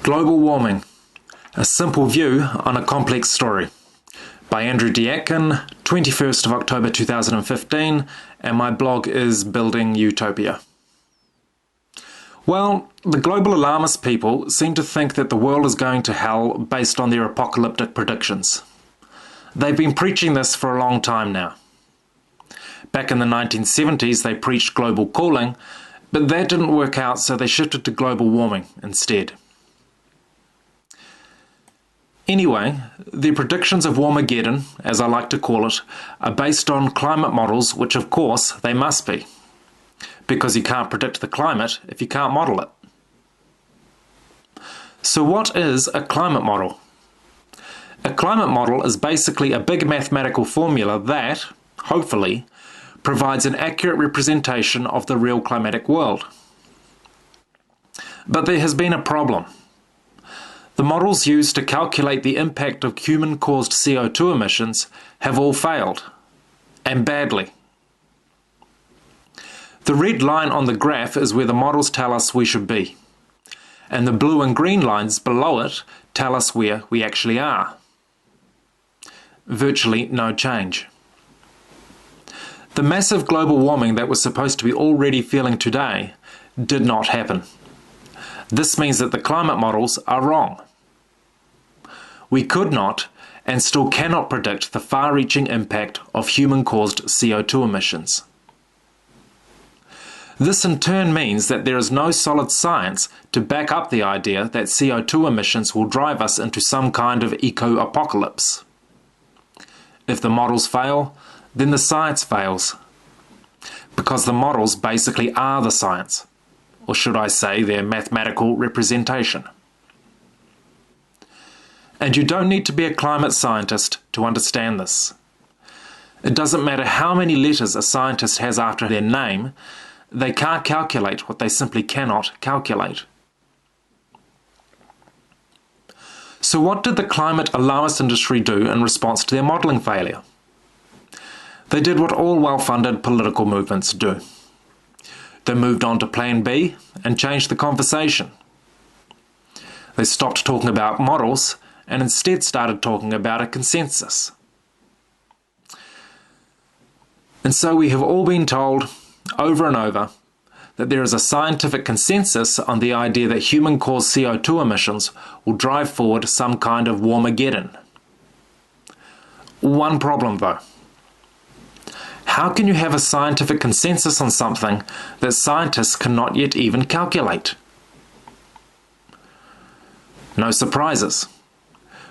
Global Warming, a simple view on a complex story, by Andrew Atkin, 21st of October 2015, and my blog is Building Utopia. Well, the global alarmist people seem to think that the world is going to hell based on their apocalyptic predictions. They've been preaching this for a long time now. Back in the 1970s they preached global cooling, but that didn't work out, so they shifted to global warming instead. Anyway, the predictions of Warmageddon, as I like to call it, are based on climate models, which of course they must be, because you can't predict the climate if you can't model it. So what is a climate model? A climate model is basically a big mathematical formula that, hopefully, provides an accurate representation of the real climatic world. But there has been a problem. The models used to calculate the impact of human-caused CO2 emissions have all failed, and badly. The red line on the graph is where the models tell us we should be, and the blue and green lines below it tell us where we actually are. Virtually no change. The massive global warming that we're supposed to be already feeling today did not happen. This means that the climate models are wrong. We could not and still cannot predict the far-reaching impact of human-caused CO2 emissions. This in turn means that there is no solid science to back up the idea that CO2 emissions will drive us into some kind of eco-apocalypse. If the models fail, then the science fails, because the models basically are the science, or should I say their mathematical representation. And you don't need to be a climate scientist to understand this. It doesn't matter how many letters a scientist has after their name, they can't calculate what they simply cannot calculate. So what did the climate alarmist industry do in response to their modelling failure? They did what all well-funded political movements do. They moved on to Plan B and changed the conversation. They stopped talking about models and instead started talking about a consensus. And so we have all been told, over and over, that there is a scientific consensus on the idea that human-caused CO2 emissions will drive forward some kind of Warmageddon. One problem though. How can you have a scientific consensus on something that scientists cannot yet even calculate? No surprises.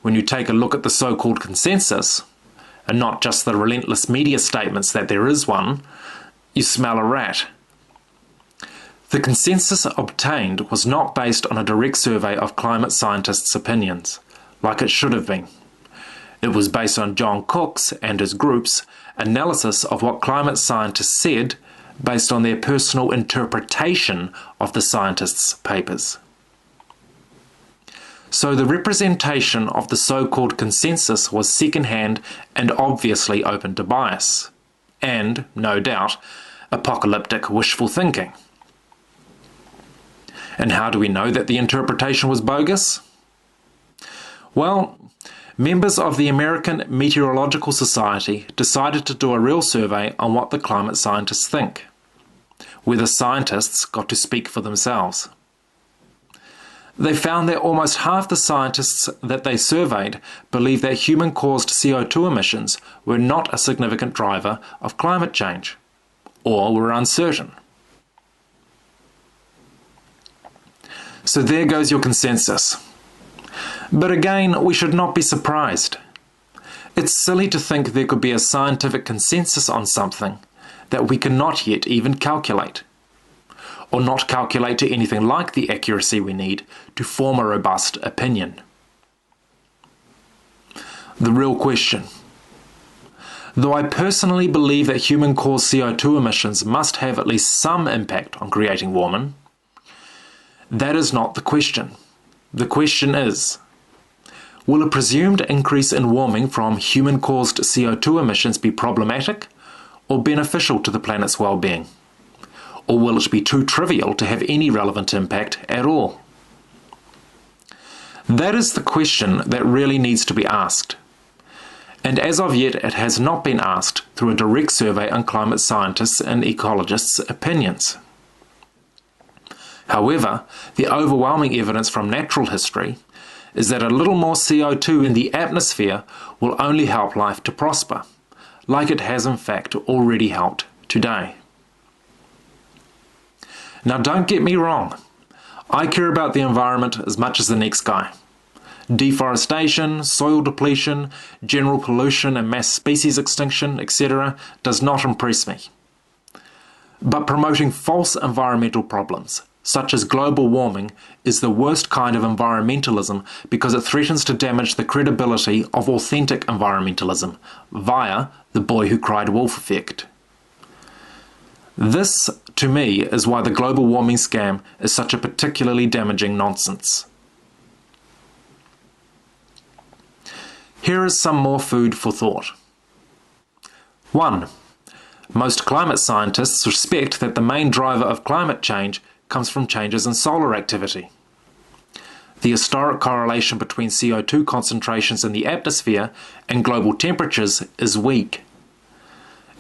When you take a look at the so-called consensus, and not just the relentless media statements that there is one, you smell a rat. The consensus obtained was not based on a direct survey of climate scientists' opinions, like it should have been. It was based on John Cook's and his group's analysis of what climate scientists said based on their personal interpretation of the scientists' papers. So the representation of the so-called consensus was second-hand and obviously open to bias, and, no doubt, apocalyptic wishful thinking. And how do we know that the interpretation was bogus? Well, members of the American Meteorological Society decided to do a real survey on what the climate scientists think, where the scientists got to speak for themselves. They found that almost half the scientists that they surveyed believed that human-caused CO2 emissions were not a significant driver of climate change, or were uncertain. So there goes your consensus. But again, we should not be surprised. It's silly to think there could be a scientific consensus on something that we cannot yet even calculate, or not calculate to anything like the accuracy we need to form a robust opinion. The real question. Though I personally believe that human-caused CO2 emissions must have at least some impact on creating warming, that is not the question. The question is, will a presumed increase in warming from human-caused CO2 emissions be problematic or beneficial to the planet's well-being? Or will it be too trivial to have any relevant impact at all? That is the question that really needs to be asked. And as of yet, it has not been asked through a direct survey on climate scientists and ecologists' opinions. However, the overwhelming evidence from natural history is that a little more CO2 in the atmosphere will only help life to prosper, like it has in fact already helped today. Now don't get me wrong, I care about the environment as much as the next guy. Deforestation, soil depletion, general pollution and mass species extinction, etc. does not impress me. But promoting false environmental problems, such as global warming, is the worst kind of environmentalism because it threatens to damage the credibility of authentic environmentalism via the boy who cried wolf effect. This, to me, is why the global warming scam is such a particularly damaging nonsense. Here is some more food for thought. 1. Most climate scientists suspect that the main driver of climate change comes from changes in solar activity. The historic correlation between CO2 concentrations in the atmosphere and global temperatures is weak.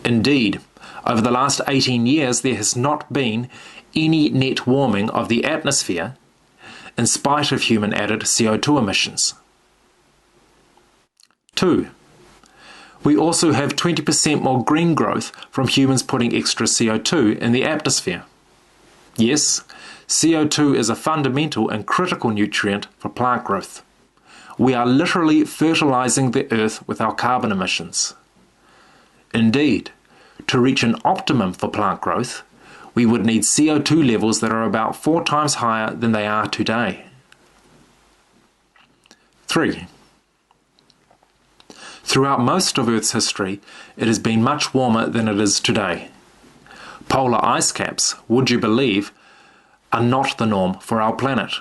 Indeed, over the last 18 years there has not been any net warming of the atmosphere in spite of human-added CO2 emissions. 2. We also have 20% more green growth from humans putting extra CO2 in the atmosphere. Yes, CO2 is a fundamental and critical nutrient for plant growth. We are literally fertilizing the earth with our carbon emissions. Indeed, to reach an optimum for plant growth, we would need CO2 levels that are about 4 times higher than they are today. 3. Throughout most of Earth's history, it has been much warmer than it is today. Polar ice caps, would you believe, are not the norm for our planet.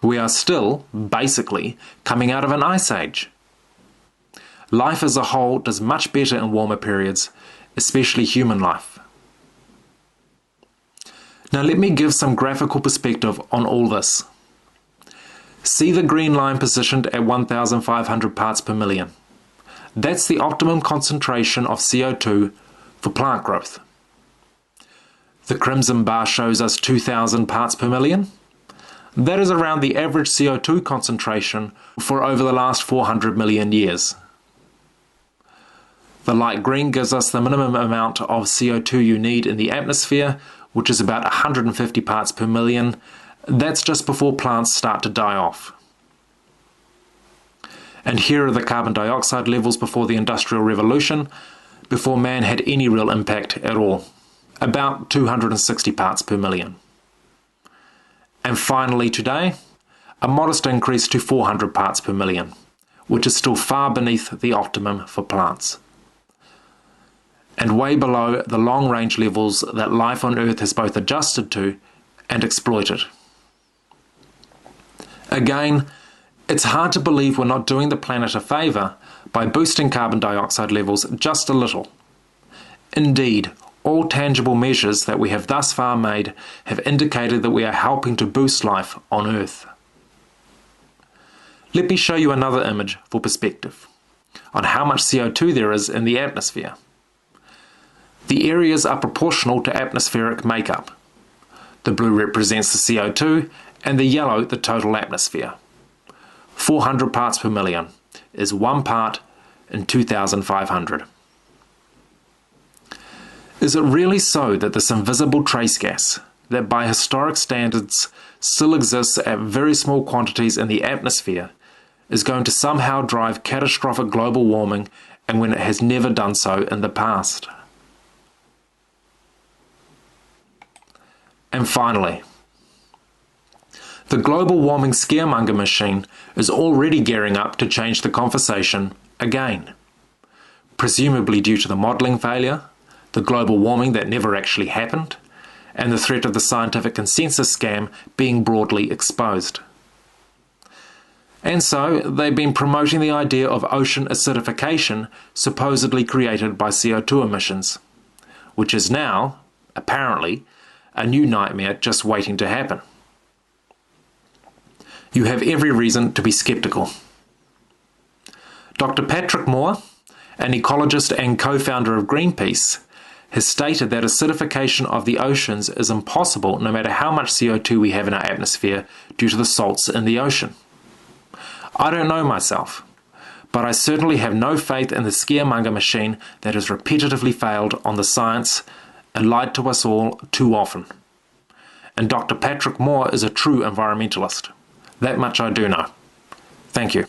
We are still, basically, coming out of an ice age. Life as a whole does much better in warmer periods, especially human life. Now let me give some graphical perspective on all this. See the green line positioned at 1,500 parts per million. That's the optimum concentration of CO2 for plant growth. The crimson bar shows us 2,000 parts per million. That is around the average CO2 concentration for over the last 400 million years. The light green gives us the minimum amount of CO2 you need in the atmosphere, which is about 150 parts per million. That's just before plants start to die off. And here are the carbon dioxide levels before the Industrial Revolution, before man had any real impact at all. About 260 parts per million. And finally today, a modest increase to 400 parts per million, which is still far beneath the optimum for plants. And way below the long-range levels that life on Earth has both adjusted to and exploited. Again, it's hard to believe we're not doing the planet a favour by boosting carbon dioxide levels just a little. Indeed, all tangible measures that we have thus far made have indicated that we are helping to boost life on Earth. Let me show you another image for perspective on how much CO2 there is in the atmosphere. The areas are proportional to atmospheric makeup. The blue represents the CO2 and the yellow the total atmosphere. 400 parts per million is 1 part in 2,500. Is it really so that this invisible trace gas, that by historic standards still exists at very small quantities in the atmosphere, is going to somehow drive catastrophic global warming, and when it has never done so in the past? And finally, the global warming scaremonger machine is already gearing up to change the conversation again, presumably due to the modelling failure, the global warming that never actually happened, and the threat of the scientific consensus scam being broadly exposed. And so they've been promoting the idea of ocean acidification supposedly created by CO2 emissions, which is now, apparently, a new nightmare just waiting to happen. You have every reason to be sceptical. Dr. Patrick Moore, an ecologist and co-founder of Greenpeace, has stated that acidification of the oceans is impossible no matter how much CO2 we have in our atmosphere due to the salts in the ocean. I don't know myself, but I certainly have no faith in the scaremonger machine that has repetitively failed on the science and lied to us all too often. And Dr. Patrick Moore is a true environmentalist. That much I do know. Thank you.